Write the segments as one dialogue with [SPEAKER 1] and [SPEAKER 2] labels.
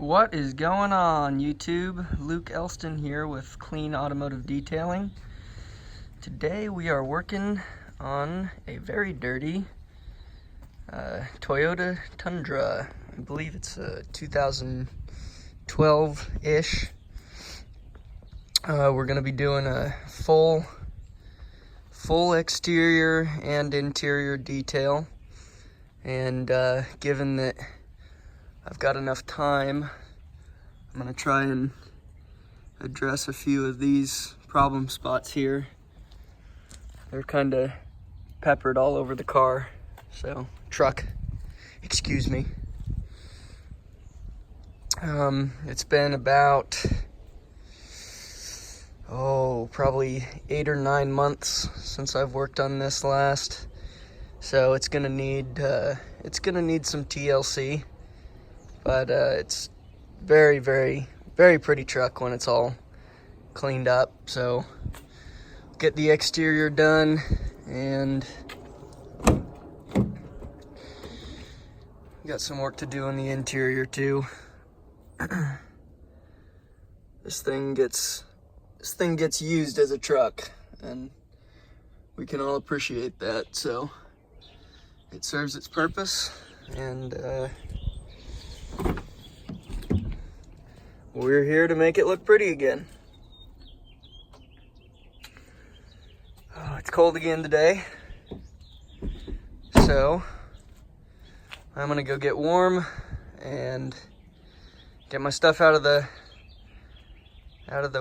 [SPEAKER 1] What is going on, YouTube? Luke Elston here with Clean Automotive Detailing. Today we are working on a very dirty Toyota Tundra. I believe it's a 2012-ish. We're going to be doing a full exterior and interior detail. And given that I've got enough time, I'm gonna try and address a few of these problem spots here. They're kind of peppered all over the car, truck, excuse me. It's been about, probably 8 or 9 months since I've worked on this last. So it's gonna need some TLC. But it's very, very, very pretty truck when it's all cleaned up. So get the exterior done, and got some work to do on the interior too. This thing gets used as a truck, and we can all appreciate that. So it serves its purpose, and we're here to make it look pretty again. Oh, it's cold again today, so I'm gonna go get warm and get my stuff out of the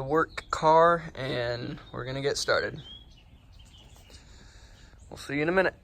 [SPEAKER 1] work car, and we're gonna get started. We'll see you in a minute.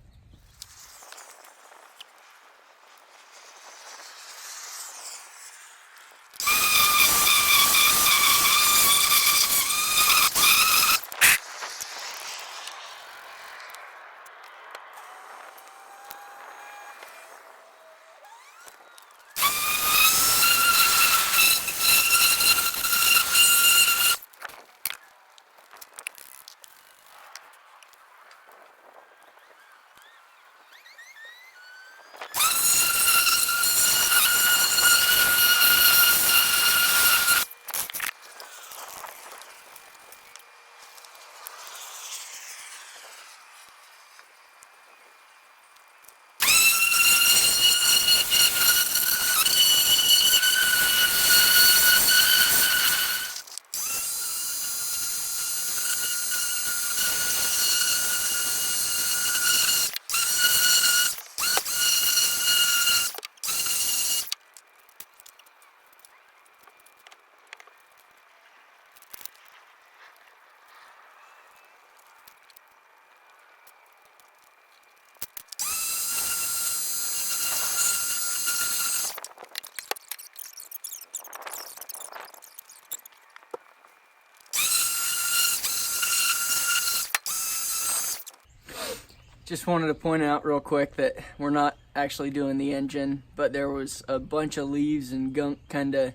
[SPEAKER 1] Just wanted to point out real quick that we're not actually doing the engine, but there was a bunch of leaves and gunk kind of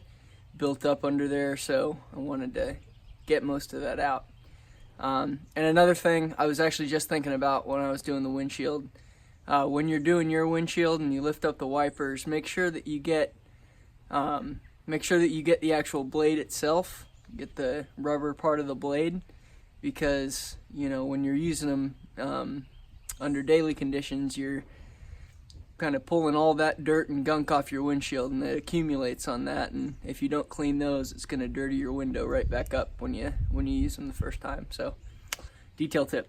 [SPEAKER 1] built up under there, so I wanted to get most of that out. And another thing I was actually just thinking about when I was doing the windshield, when you're doing your windshield and you lift up the wipers, make sure that you get the actual blade itself, get the rubber part of the blade, because when you're using them under daily conditions, you're kind of pulling all that dirt and gunk off your windshield, and it accumulates on that, and if you don't clean those, it's going to dirty your window right back up when you use them the first time. So, detail tip.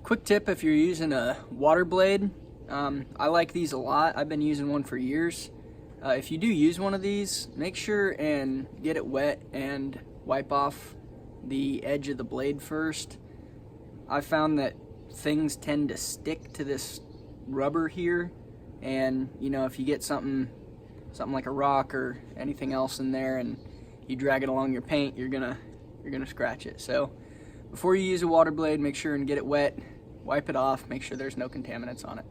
[SPEAKER 1] quick tip if you're using a water blade, I like these a lot. I've been using one for years. If you do use one of these, make sure and get it wet and wipe off the edge of the blade first. I found that things tend to stick to this rubber here, and you know, if you get something like a rock or anything else in there and you drag it along your paint, you're gonna scratch it. So before you use a water blade, make sure and get it wet, wipe it off, make sure there's no contaminants on it.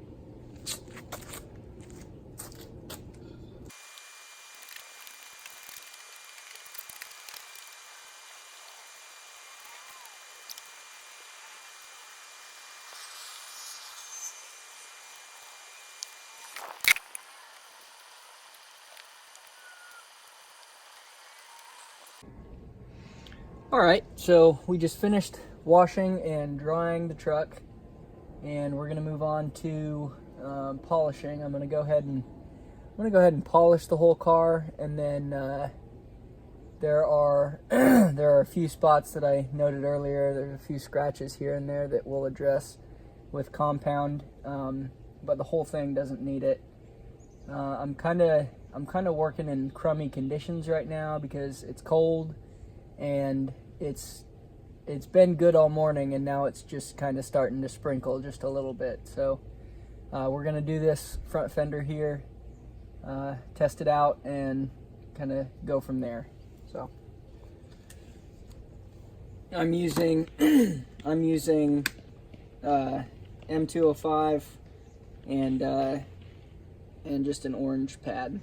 [SPEAKER 1] All right, so we just finished washing and drying the truck, and we're gonna move on to polishing. I'm gonna go ahead and polish the whole car, and then there are there are a few spots that I noted earlier. There's a few scratches here and there that we'll address with compound, but the whole thing doesn't need it. I'm kind of working in crummy conditions right now because it's cold. And it's been good all morning, and now it's just kind of starting to sprinkle just a little bit. So we're gonna do this front fender here, test it out, and kind of go from there. So I'm using M205 and just an orange pad.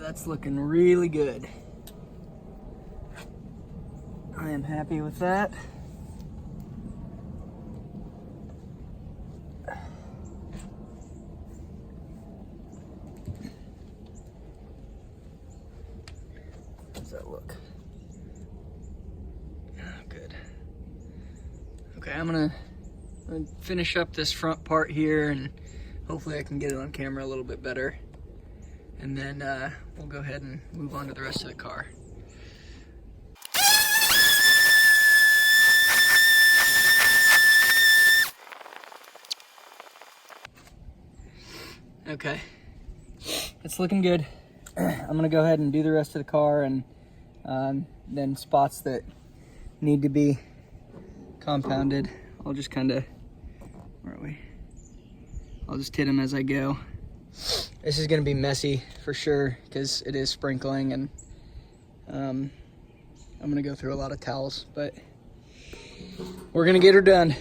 [SPEAKER 1] That's looking really good. I am happy with that. How does that look? Oh, good. Okay, I'm gonna finish up this front part here, and hopefully I can get it on camera a little bit better. And then we'll go ahead and move on to the rest of the car. Okay, it's looking good. I'm gonna go ahead and do the rest of the car, and then spots that need to be compounded, I'll just kind of, where are we? I'll just hit them as I go. This is gonna be messy for sure because it is sprinkling, and I'm gonna go through a lot of towels, but we're gonna get her done.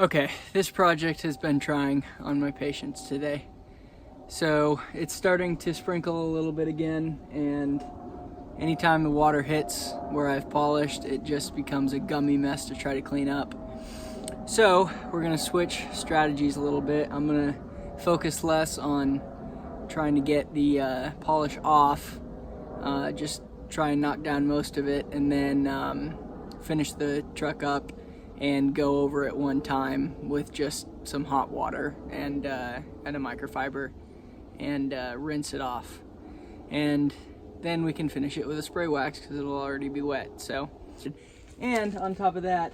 [SPEAKER 1] Okay, this project has been trying on my patience today. So it's starting to sprinkle a little bit again, and anytime the water hits where I've polished, it just becomes a gummy mess to try to clean up. So we're gonna switch strategies a little bit. I'm gonna focus less on trying to get the polish off, just try and knock down most of it, and then finish the truck up and go over it one time with just some hot water and a microfiber and rinse it off. And then we can finish it with a spray wax because it'll already be wet. So, and on top of that,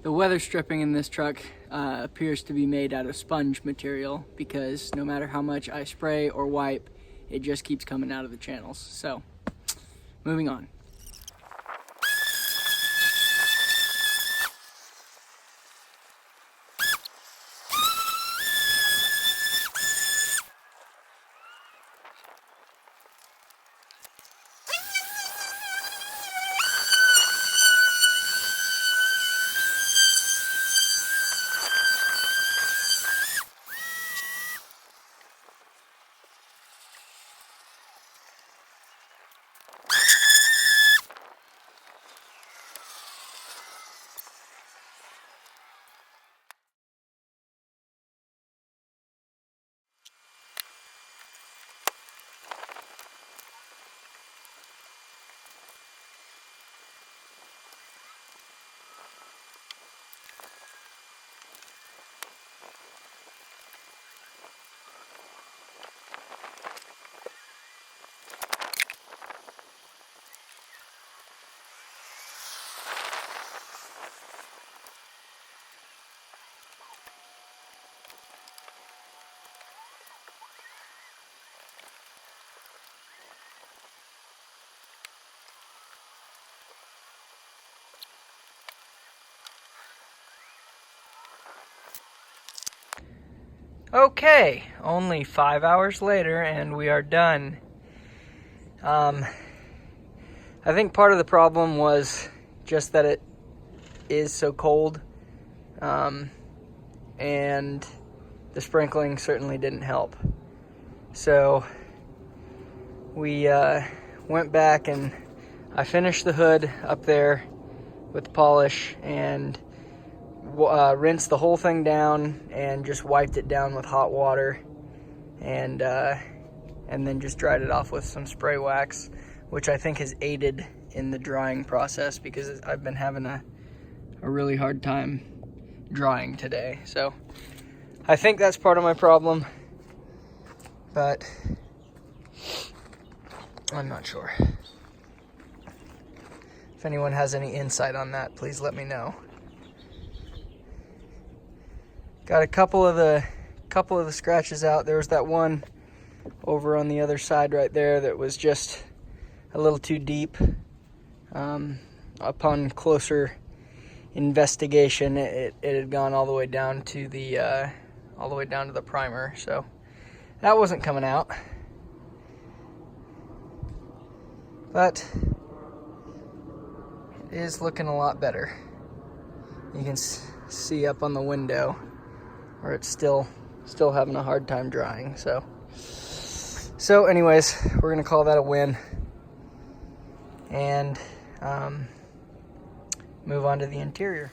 [SPEAKER 1] the weather stripping in this truck appears to be made out of sponge material, because no matter how much I spray or wipe, it just keeps coming out of the channels. So, moving on. Okay, only 5 hours later and we are done. I think part of the problem was just that it is so cold, and the sprinkling certainly didn't help. So we went back and I finished the hood up there with the polish and rinsed the whole thing down and just wiped it down with hot water, and then just dried it off with some spray wax, which I think has aided in the drying process because I've been having a really hard time drying today. So I think that's part of my problem, but I'm not sure. If anyone has any insight on that, please let me know. Got a couple of the scratches out. There was that one over on the other side right there that was just a little too deep. Upon closer investigation, it had gone all the way down to the primer, so that wasn't coming out. But it is looking a lot better. You can see up on the window where it's still having a hard time drying. So anyways, we're gonna call that a win and move on to the interior.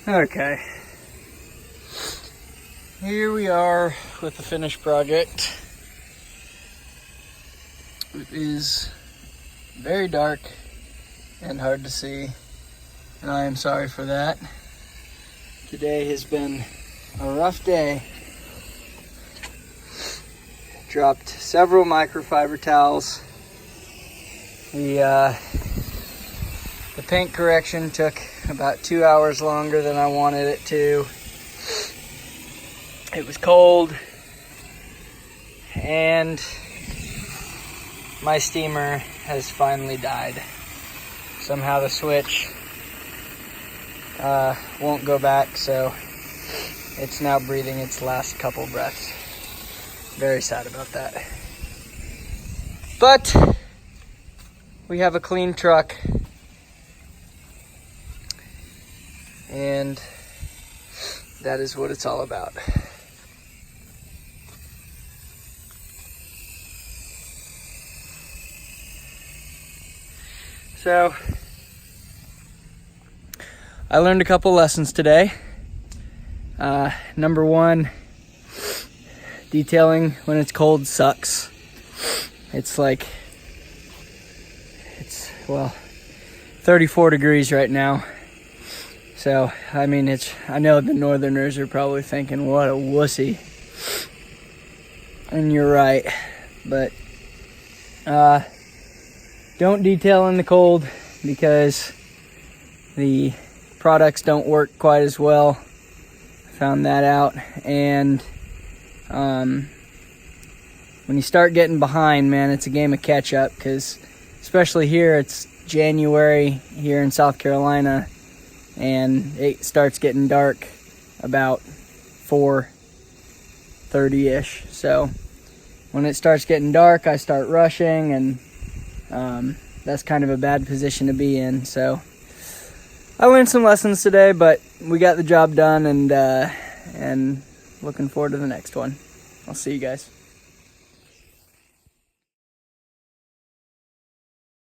[SPEAKER 1] Okay. Here we are with the finished project. It is very dark and hard to see, and I am sorry for that. Today has been a rough day. Dropped several microfiber towels. The paint correction took about 2 hours longer than I wanted it to. It was cold, and my steamer has finally died. Somehow the switch won't go back, so it's now breathing its last couple breaths. Very sad about that. But we have a clean truck, and that is what it's all about. So, I learned a couple lessons today. Number one, detailing when it's cold sucks. It's 34 degrees right now. So, I mean, I know the northerners are probably thinking, what a wussy. And you're right, but don't detail in the cold because the products don't work quite as well. I found that out. And when you start getting behind, man, it's a game of catch up, because especially here, it's January here in South Carolina, and it starts getting dark about 4:30-ish. So when it starts getting dark, I start rushing, and that's kind of a bad position to be in. So I learned some lessons today, but we got the job done, and looking forward to the next one. I'll see you guys.